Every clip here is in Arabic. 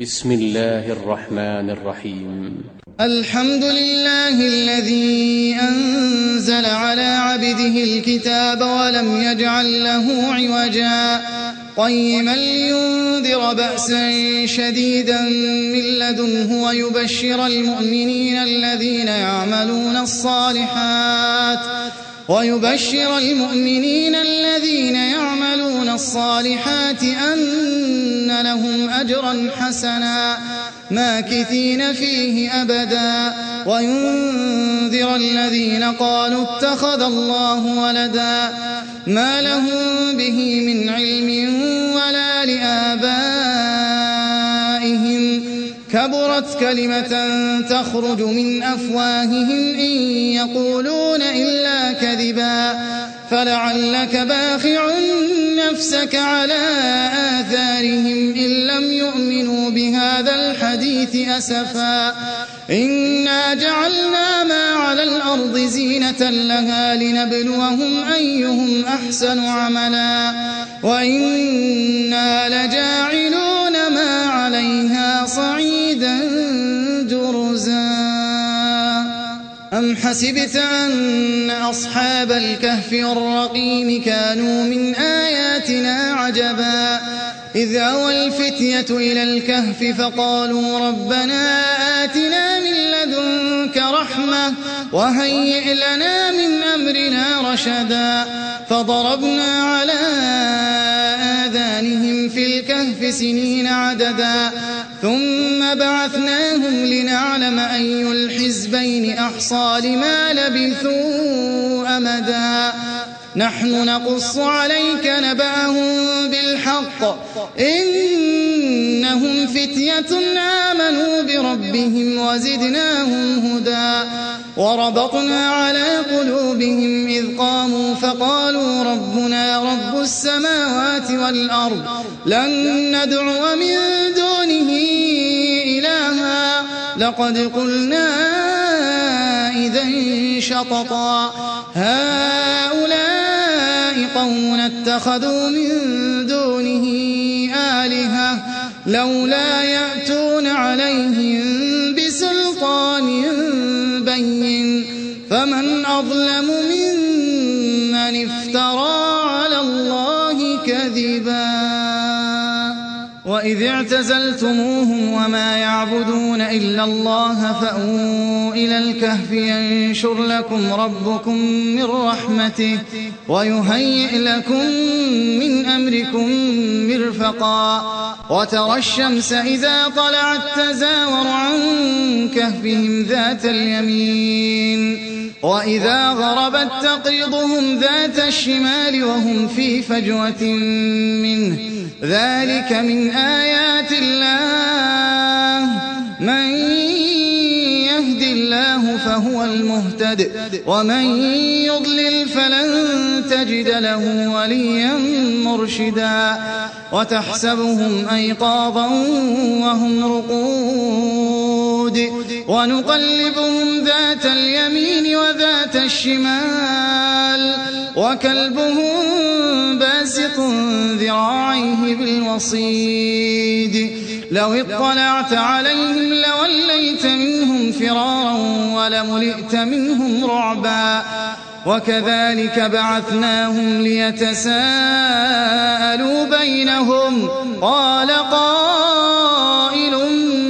بسم الله الرحمن الرحيم. الحمد لله الذي أنزل على عبده الكتاب ولم يجعل له عوجا قيما لينذر بأسا شديدا من لدنه ويبشر المؤمنين الذين يعملون الصالحات أن لهم أجرا حسنا ماكثين فيه أبدا وينذر الذين قالوا اتخذ الله ولدا ما لهم به من علم ولا لآبائهم كبرت كلمة تخرج من أفواههم إن يقولون إلا كذبا فلعلك باخع نفسك على آثارهم إن لم يؤمنوا بهذا الحديث أسفا إنا جعلنا ما على الأرض زينة لها لنبلوهم أيهم أحسن عملا وإنا لجاعلون ما عليها صعيدا جرزا أم حسبت أن أصحاب الكهف والرقيم كانوا من آياتنا عجبا إذ أوى الفتية إلى الكهف فقالوا ربنا آتنا من لدنك رحمة وهيئ لنا من أمرنا رشدا فضربنا على آذانهم في الكهف سنين عددا ثم بعثناهم لنعلم أي الحزبين أحصى لما لبثوا أمدا نحن نقص عليك نبأهم بالحق إنهم فتية آمنوا بربهم وزدناهم هدى وربطنا على قلوبهم إذ قاموا فقالوا ربنا رب السماوات والأرض لن ندعو من دونه إلها لقد قلنا إذا شططا هؤلاء قوم اتخذوا من دونه آلهة لولا يأتون عليهم بسلطان بين فمن أظلم ممن افترى على الله كذبا وإذ اعتزلتموهم وما يعبدون إلا الله فأووا إلى الكهف ينشر لكم ربكم من رحمته ويهيئ لكم من أمركم مرفقا وترى الشمس إذا طلعت تزاور عن كهفهم ذات اليمين وإذا غربت تقرضهم ذات الشمال وهم في فجوة منه ذلك من آيات الله من يهد الله فهو المهتد ومن يضلل فلن تجد له وليا مرشدا وتحسبهم أيقاظا وهم رقود ونقلبهم ذات اليمين وذات الشمال وكلبهم باسط ذراعيه بالوصيد لو اطلعت عليهم لوليت منهم فرارا ولملئت منهم رعبا وكذلك بعثناهم ليتساءلوا بينهم قال قائل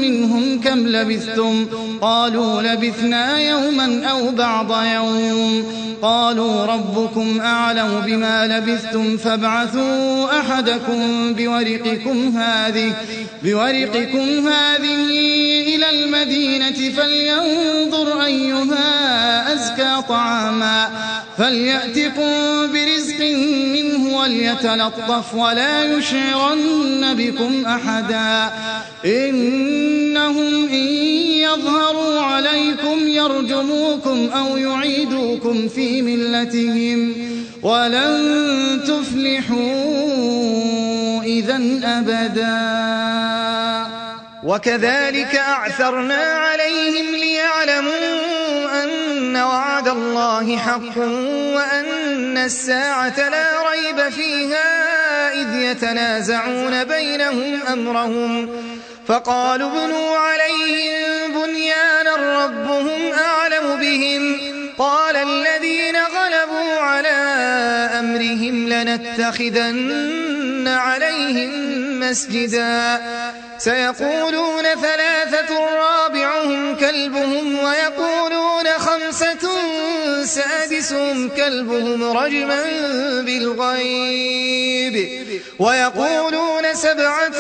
منهم كم لبثتم قالوا لبثنا يوما أو بعض يوم قالوا ربكم أعلم بما لبثتم فابعثوا أحدكم بورقكم هذه إلى المدينة فلينظر أيها أزكى طعاما فليأتكم برزق منه وليتلطف ولا يشعرن بكم أحدا إنهم إن يظهروا عليكم يرجموكم أو يعيدوكم في ملتهم ولن تفلحوا إذا أبدا وكذلك أعثرنا عليهم ليعلموا أن وعد الله حق وأن الساعة لا ريب فيها إذ يتنازعون بينهم أمرهم فقالوا ابنوا عليهم بنيانا ربهم أعلم بهم قال الذين غلبوا على أمرهم لنتخذن عليهم مسجدا سيقولون ثلاثة رابعهم كلبهم ويقولون خمسة سادسهم كلبهم رجما بالغيب ويقولون سبعة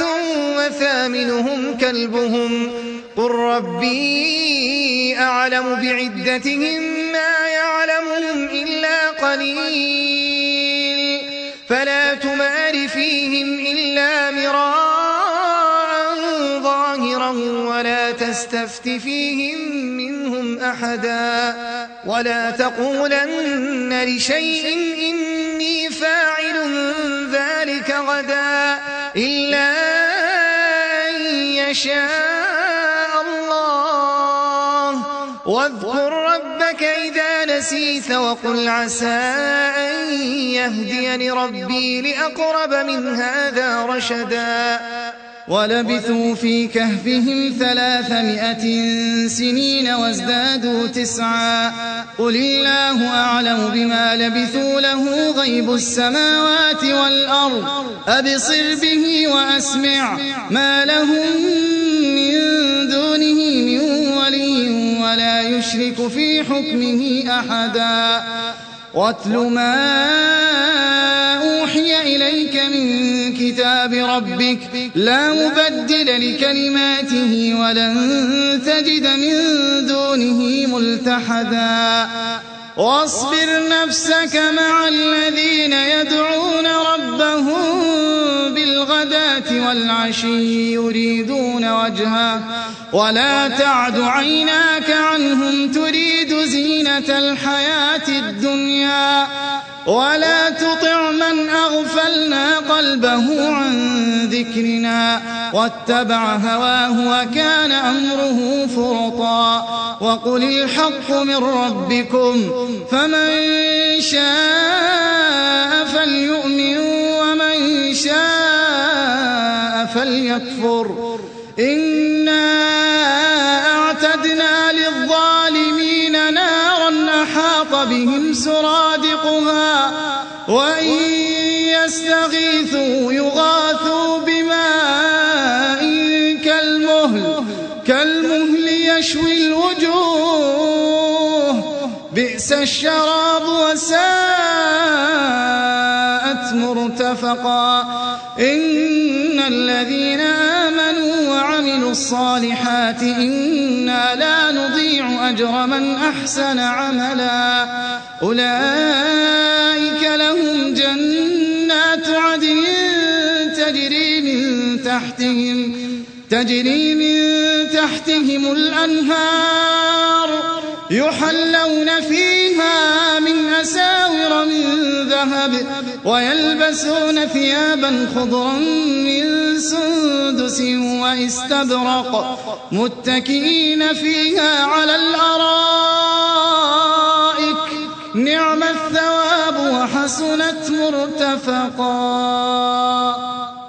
وثامنهم كلبهم قل ربي أعلم بعدتهم ما يعلمهم إلا قليل فلا تمار فيهم إلا مراء ظاهرا ولا تستفت فيهم منهم أحدا ولا تقولن لشيء إني فاعل ذلك غدا إلا أن يشاء الله واذكر ربك إذا نسيت وقل عسى أن يهديني ربي لأقرب من هذا رشدا ولبثوا في كهفهم 300 سنين وازدادوا 9 قل الله أعلم بما لبثوا له غيب السماوات والأرض أبصر به وأسمع ما لهم من دونه من ولي ولا يشرك في حكمه أحدا واتل ما أوحي إليك من كتاب ربك لا مبدل لكلماته ولن تجد من دونه ملتحدا واصبر نفسك مع الذين يدعون ربهم بالغداة والعشي يريدون وجهه ولا تعد عيناك عنهم تريد زينة الحياة الدنيا ولا تطع من أغفلنا قلبه عن ذكرنا واتبع هواه وكان أمره فرطا وقل الحق من ربكم فمن شاء فليؤمن ومن شاء فليكفر إنا أعتدنا للظالمين نارا أحاط بهم سرادقها وإن يستغيثوا يغاثوا بماء كالمهل يشوي الوجوه بئس الشراب وساءت مرتفقا إن الذين آمنوا وعملوا الصالحات إنا لا نضيع أجر من أحسن عملا أولئك لهم جنات عدن تجري من تحتهم الأنهار يحلون فيها من أساور من ذهب ويلبسون ثيابا خضرا من سندس واستبرق متكئين فيها على الأرائك نعم الثواب وحسنت مرتفقا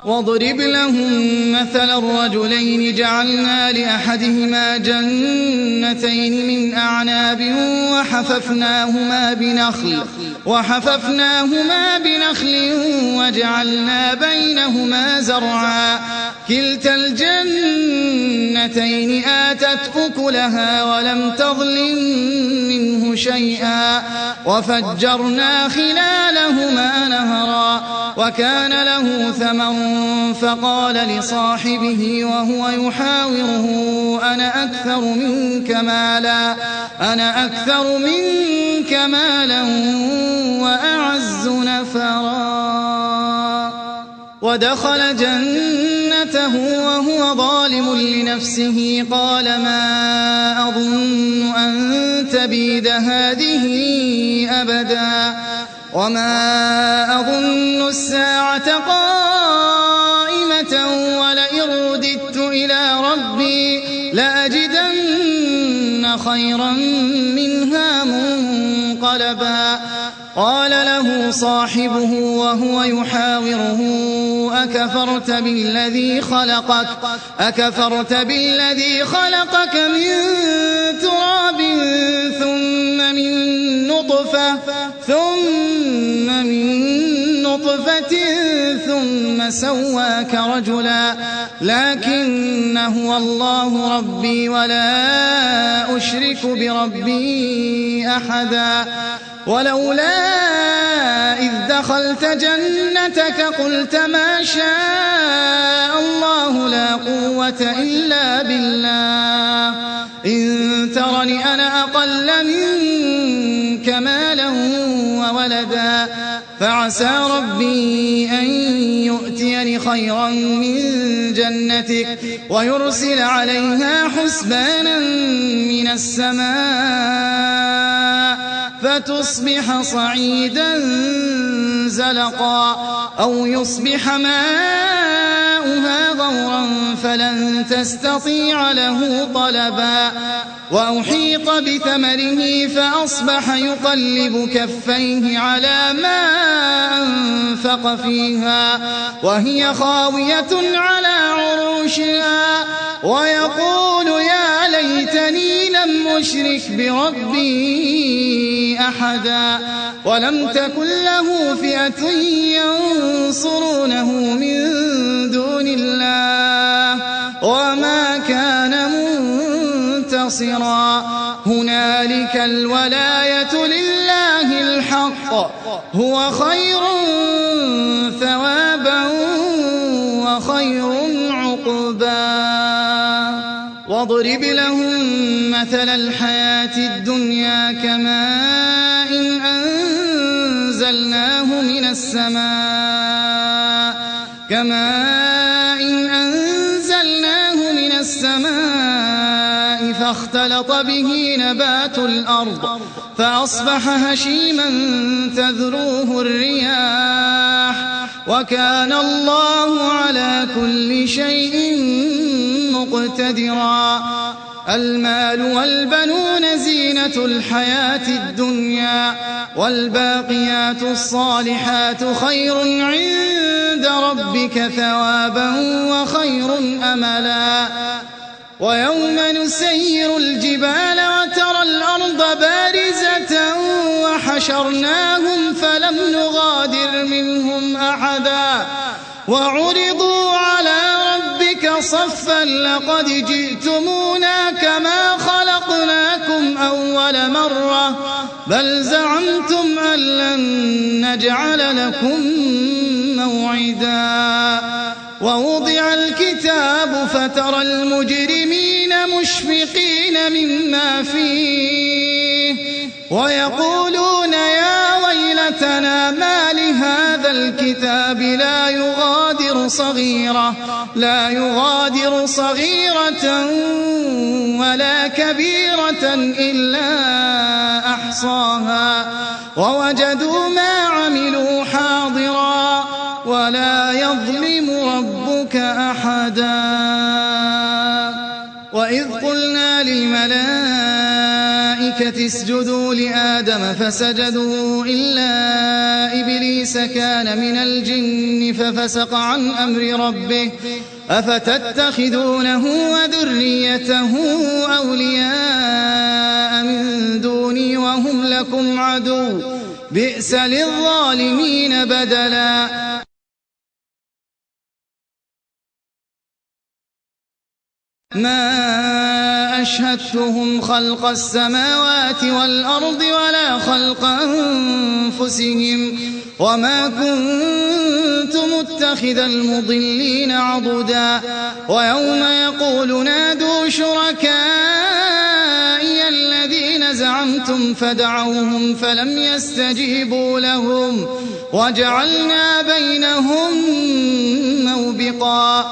واضرب لهم مثل الرجلين جعلنا لأحدهما جنتين من أعناب وحففناهما بنخل وجعلنا بينهما زرعا كلتا الجنتين آتت أكلها ولم تظلم منه شيئا وفجرنا خلالهما نهرا وكان له ثمر فقال لصاحبه وهو يحاوره أنا أكثر منك مالا وأعز نفرا ودخل جنته وهو ظالم لنفسه قال ما أظن أن تبيد هذه أبدا وما أظن الساعة قائمة ولئن رددت إلى ربي لأجدن خيرا منها منقلبا قال له صاحبه وهو يحاوره أكفرت بالذي خلقك من تراب ثم من نطفة ثم سواك رجلا لكن هو الله ربي ولا أشرك بربي أحدا ولولا إذ دخلت جنتك قلت ما شاء الله لا قوة إلا بالله إن ترني أنا أقل منك مالا وولدا فعسى ربي أن يؤتيني خيرا من جنتك ويرسل عليها حسبانا من السماء فتصبح صعيدا زلقا أو يصبح ماؤها غورا فلن تستطيع له طلبا وأحيط بثمره فأصبح يقلب كفيه على ما أنفق فيها وهي خاوية على عروشها ويقول يا ليتني لم أشرك بربي أحدا ولم تكن له فئة ينصرونه من دون الله وما كان منتصرا هنالك الولاية لله الحق هو خير ثوابا وخير عقبا واضرب لهم مثل الحياة الدنيا كماء أنزلناه من السماء فاختلط به نبات الأرض فأصبح هشيما تذروه الرياح وكان الله على كل شيء مقتدرا المال والبنون زينة الحياة الدنيا والباقيات الصالحات خير عند ربك ثوابا وخير أملا ويوم نسير الجبال وترى الأرض بارزة وحشرناهم فلم نغادر منهم أحدا وعرضوا على ربك صفا لقد جئتمونا كما خلقناكم أول مرة بل زعمتم أن لن نجعل لكم موعدا ووضع الكتاب فترى المجرمين مشفقين مما فيه ويقولون يا ويلتنا ما لهذا الكتاب لا يغادر صغيرة ولا كبيرة إلا أحصاها ووجدوا ما عملوا حاضرا ولا يظلم ربك أحدا وإذ قلنا للملائكة اسجدوا لآدم فسجدوا إلا إبليس كان من الجن ففسق عن أمر ربه أفتتخذونه وذريته أولياء من دوني وهم لكم عدو بئس للظالمين بدلا ما أشهدتهم خلق السماوات والأرض ولا خلق أنفسهم وما كنت متخذ المضلين عضدا ويوم يقول نادوا شركائي الذين زعمتم فدعوهم فلم يستجيبوا لهم وجعلنا بينهم موبقا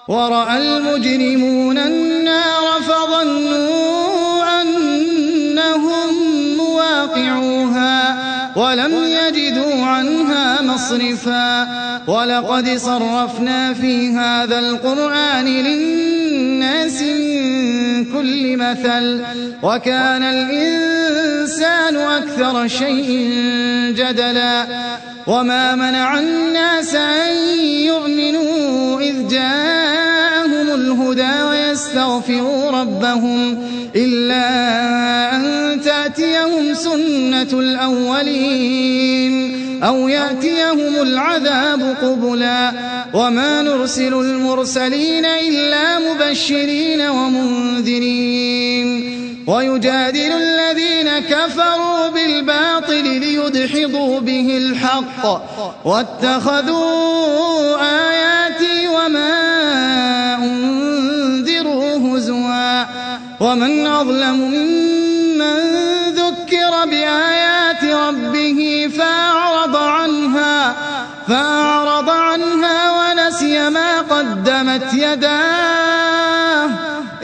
ورأى المجرمون النار فظنوا أنهم مواقعوها ولم يجدوا عنها مصرفا ولقد صرفنا في هذا القرآن للناس من كل مثل وكان الإنسان الإنسان أكثر شيء جدلا وما منع الناس أن يؤمنوا إذ جاءهم الهدى ويستغفروا ربهم إلا أن تأتيهم سنة الأولين أو يأتيهم العذاب قبلا وما نرسل المرسلين إلا مبشرين ومنذرين ويجادل الذين كفروا بالباطل ليدحضوا به الحق واتخذوا آياتي وما أنذروا هزوا ومن أظلم ممن ذكر بآيات ربه فأعرض عنها ونسي ما قدمت يداه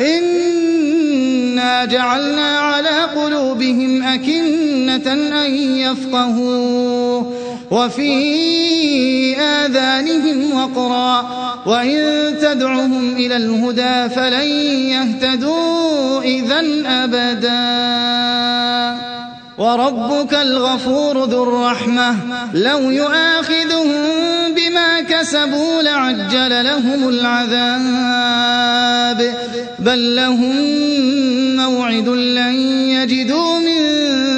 إنا جعلنا على قلوبهم أكنة أن يفقهوه وفي آذانهم وقرا وإن تدعهم إلى الهدى فلن يهتدوا إذن أبدا وربك الغفور ذو الرحمة لو يؤاخذهم بما كسبوا لعجل لهم العذاب بل لهم موعد لن يجدوا من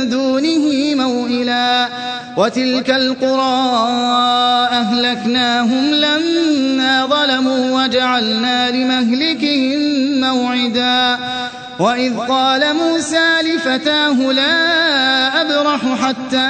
دونه موئلا وتلك القرى أهلكناهم لما ظلموا وجعلنا لمهلكهم موعدا وإذ قال موسى لفتاه لا أبرح حتى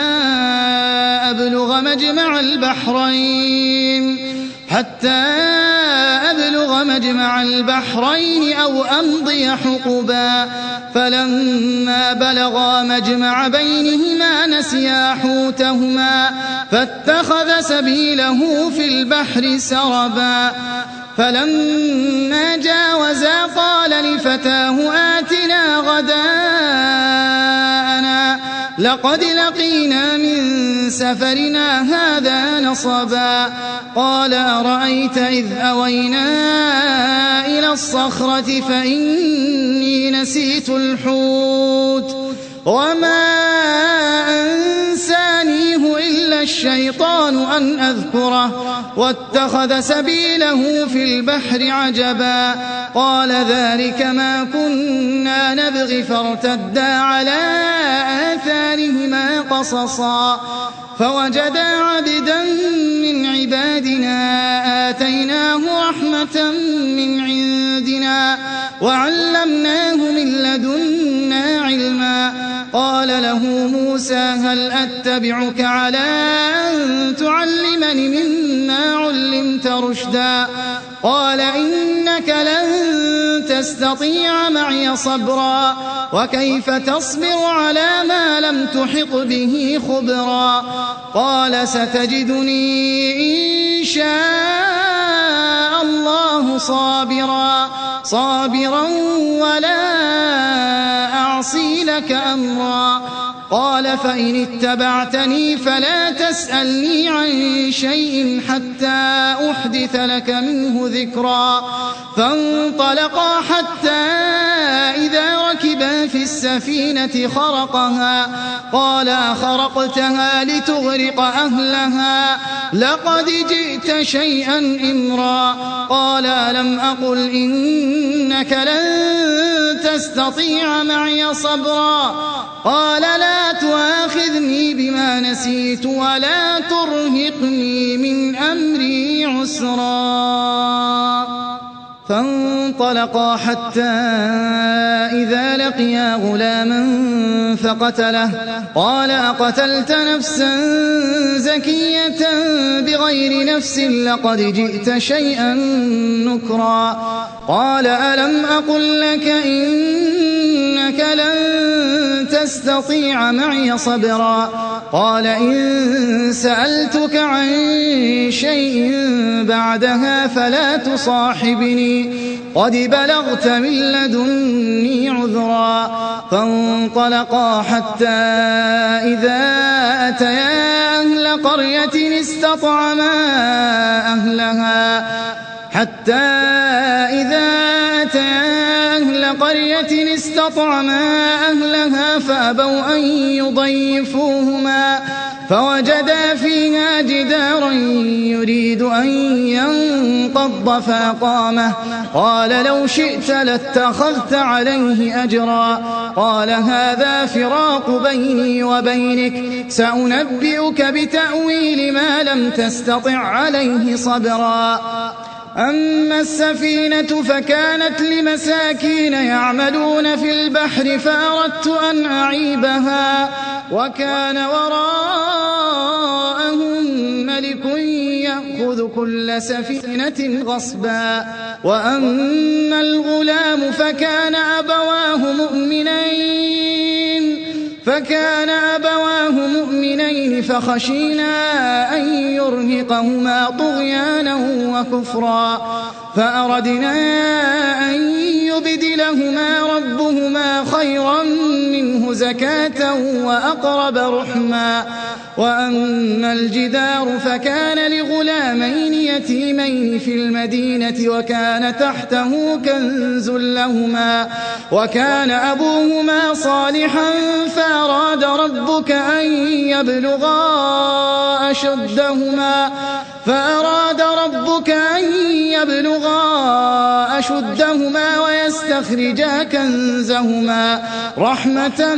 أبلغ مجمع البحرين أو أمضي حقبا فلما بلغا مجمع بينهما نسيا حوتهما فاتخذ سبيله في البحر سربا فلما جاوزا قال لفتاه آتنا غداءنا لقد لقينا من سفرنا هذا نصبا قال أرأيت إذ أوينا إلى الصخرة فإني نسيت الحوت وما أنسانيه إلا الشيطان أن أذكره واتخذ سبيله في البحر عجبا قال ذلك ما كنا نبغي فارتدا على آثارهما قصصا فوجدا عبدا من عبادنا آتيناه رحمة من عندنا وعلمناه من لدنا علما قال له موسى هل أتبعك على أن تعلمني مما علمت رشدا قال إنك لن تستطيع معي صبرا وكيف تصبر على ما لم تحط به خبرا قال ستجدني إن شاء الله صابرا ولا أعصي لك أمرا قال فإن اتبعتني فلا تسألني عن شيء حتى أحدث لك منه ذكرا فانطلقا حتى إذا ركبا في السفينة خرقها قال أخرقتها لتغرق أهلها لقد جئت شيئا إمرا قال ألم أقل إنك لن تستطيع معي صبرا قال لا تؤاخذني بما نسيت ولا ترهقني من أمري عسرا فانطلقا حتى إذا لقيا غلاما فقتله قال أقتلت نفسا زكية بغير نفس لقد جئت شيئا نكرا قال ألم أقل لك إنك لن تستطيع معي صبرا قال إن سألتك عن شيء بعدها فلا تصاحبني قد بلغت من لدني عذرا فانطلقا حتى إذا أتيا أهل قرية استطعما أهلها قرية استطعما أهلها فأبوا أن يضيفوهما فوجدا فيها جدارا يريد أن ينقض فأقامه قال لو شئت لاتخذت عليه أجرا قال هذا فراق بيني وبينك سأنبئك بتأويل ما لم تستطع عليه صبرا أما السفينة فكانت لمساكين يعملون في البحر فأردت أن أعيبها وكان وراءهم ملك يأخذ كل سفينة غصبا وأما الغلام فكان أبواه مؤمنين فخشينا أن يرهقهما طغيانا وكفرا فأردنا أن يبدلهما ربهما خيرا منه زكاة وأقرب رحما وأما الجدار فكان لغلامين يتيمين في المدينة وكان تحته كنز لهما وكان أبوهما صالحا فأراد ربك أن يبلغا أشدهما ويستخرجا كنزهما رحمة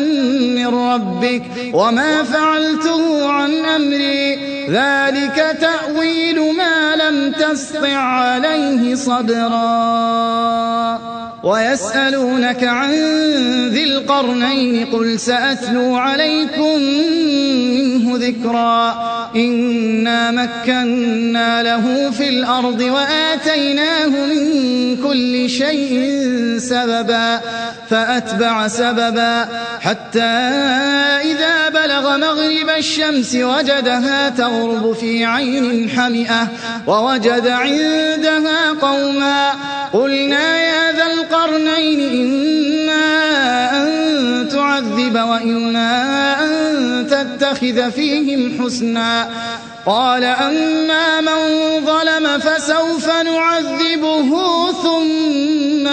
من ربك وما فعلته عن أمري ذلك تأويل ما لم تسطع عليه صبرا ويسألونك عن ذي القرنين قل سأتلو عليكم منه ذكرا إنا مكنا له في الأرض وآتيناه من كل شيء سببا فأتبع سببا حتى إذا بلغ مغرب الشمس وجدها تغرب في عين حمئة ووجد عندها قوما قلنا يا ذا القرنين إما أن تعذب وإما أن تتخذ فيهم حسنا قال أما من ظلم فسوف نعذبه ثم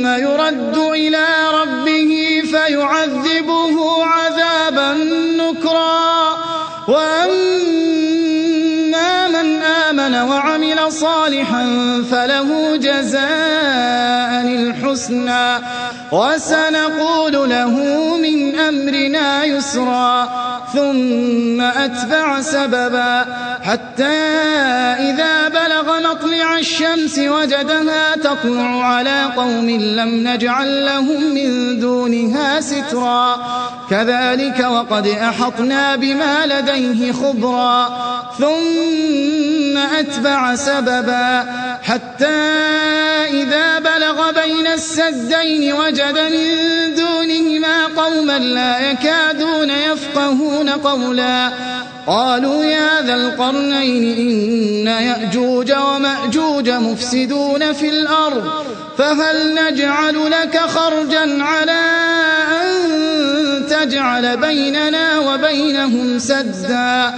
يرد إلى ربه فيعذبه عذابا نكرا وأما من آمن وعمل صالحا فله جزاء الحسنى وسنقول له من أمرنا يسرا ثم أتبع سببا حتى إذا بلغ مطلع الشمس وجدها تطلع على قوم لم نجعل لهم من دونها سترا كذلك وقد أحطنا بما لديه خبرا ثم أتبع سببا حتى إذا بلغ بين السدين وجد من دونهما قوما لا يكادون يفقهون قولا قالوا يا ذا القرنين إن يأجوج ومأجوج مفسدون في الأرض فهل نجعل لك خرجا على أن تجعل بيننا وبينهم سدا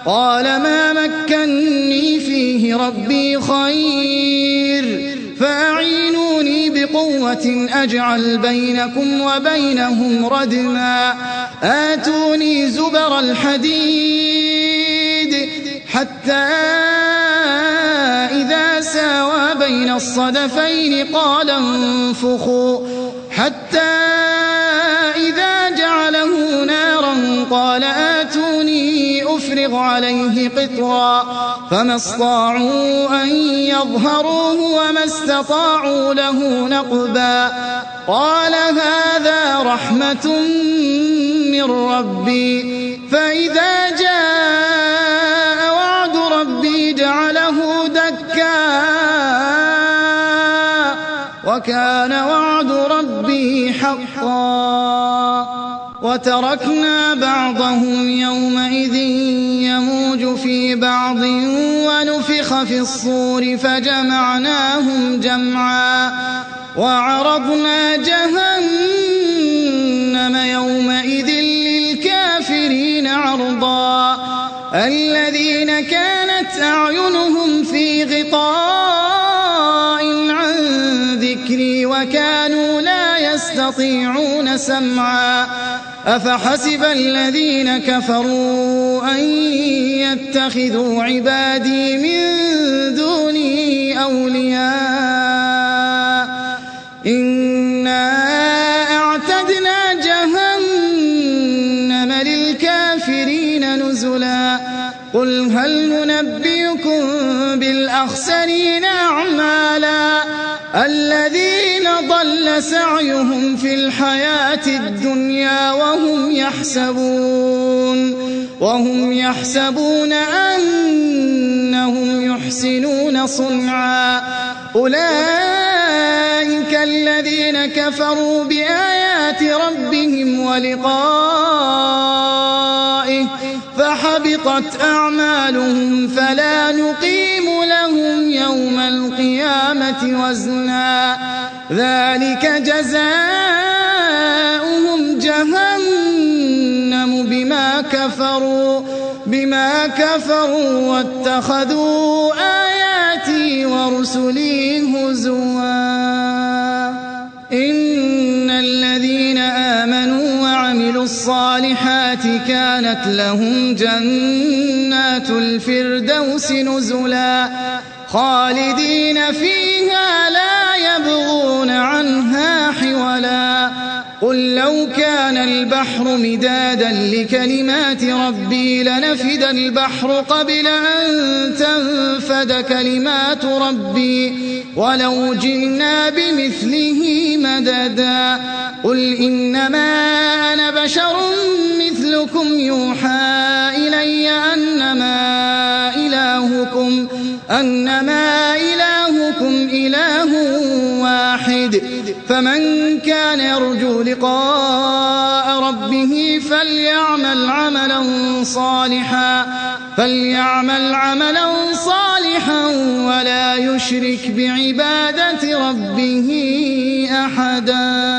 قال ما مكني فيه ربي خير فأعينوني بقوة أجعل بينكم وبينهم ردما آتوني زبر الحديد حتى إذا ساوى بين الصدفين قال انفخوا حتى إذا جعله نارا قال آتوني أفرغ عليه قطرا فما استطاعوا أن يظهروه وما استطاعوا له نقبا قال هذا رحمة من ربي فإذا جاء وعد ربي جعله دكا وكان وعد ربي حقا وتركنا بعضهم يومئذ يموج في بعض ونفخ في الصور فجمعناهم جمعا وعرضنا جهنم يومئذ للكافرين عرضا الذين كانت أعينهم في غطاء ذكري وكانوا لا يستطيعون سمعا أفحسب الذين كفروا أن يتخذوا عبادي من دوني أولياء إنا أعتدنا جهنم للكافرين نزلا قل هل ننبئكم بالأخسرين أعمالا الذين ضل سعيهم في الحياة الدنيا وهم يحسبون أنهم يحسنون صنعا أولئك الذين كفروا بآيات ربهم ولقائه فحبطت أعمالهم فلا نقيم لهم يوم القيامة وزنا ذلك جزاؤهم جهنم بما كفروا واتخذوا آياتي ورسلي هزوا إن الذين آمنوا وعملوا الصالحات كانت لهم جنات الفردوس نزلا خالدين فيها لا يبغون عنها حولا قل لو كان البحر مدادا لكلمات ربي لنفد البحر قبل أن تنفد كلمات ربي ولو جئنا بمثله مددا قل إنما أنا بشر مثلكم يوحى إلي أنما إلهكم إله واحد فمن كان يرجو لقاء ربه فليعمل عملا صالحا ولا يشرك بعبادة ربه أحدا.